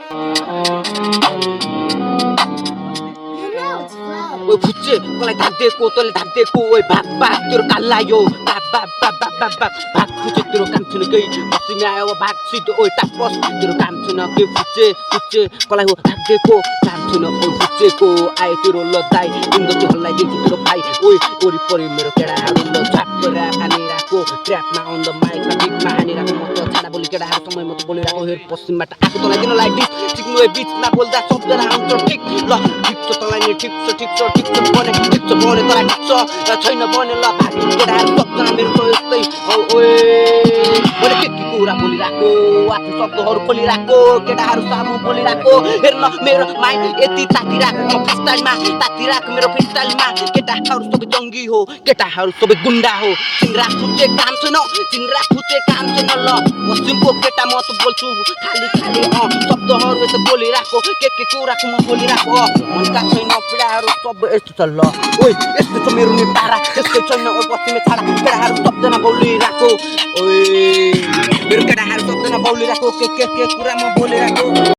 ओइ फुच्चे मलाई ढाक्दिएको तँले ढाक्दिएको ओइ भाग भाग तेरो काल्ला यो भाग भाग भाग भाग भाग भाग भाग फुच्चे तेरो काम छैन केही बस्तीमा आयो भाग सिधो ओइ टापस तेरो काम छैन के फुच्चे फुच्चे मलाई हो ढाक्दिएको काम छैन ओइ फुच्चेको आयो तेरो लदाई इन्दो हल्लाइदिन्छु तेरो भाइ ओइ वरिपरि मेरो केटाहरू ल छापेर हानिरहेको ट्र्याकमा अन द माइकमा गीतमा हानिरहेको म त छाडा बोली केटाहरू समयमा त बोलिरहेको हेर पश्चिमबाट आएको तँलाई दिनलाई डिस सिक्नु बिचमा बोल्दा शब्दहरू आउँछ ठिक ल ठिक छ तँलाई नि ठिक छ ठिक छ ठिक छ भने तँलाई ठिक छ र छैन भने ल भागी केटाहरू सबजना मेरो त यस्तै ओए मैले के कुरा बोलिरहेको आफ्नो शब्दहरू खोलिरहेको केटाहरू सामु बोलिरहेको हेर न मेरो माइन्ड यति तातिरहेको म फ्रिस्टाइलमा तातिरहेको मेरो फ्रिस्टाइलमा केटाहरू सबै जङ्गी हो केटाहरू सबै गुन्डा हो चिङ्रा फुच्चे काम छैन चिङ्रा फुच्चे काम छैन ल पश्चिमको केटा म त बोल्छु खाली खाली शब्दहरू यस्तो बोलिरहेको के कुराको म बोलिरहेको मनका छैन पीडाहरू सबै यस्तो छ ल ओइ यस्तो छ मेरो नेतारा यस्तै छैन ओइ पश्चिमे छाडा केटाहरू सबजना बोलिरहेको ओइ मेरो केटाहरू सबजना बोलिरहेको के कुरा म बोलिरहेको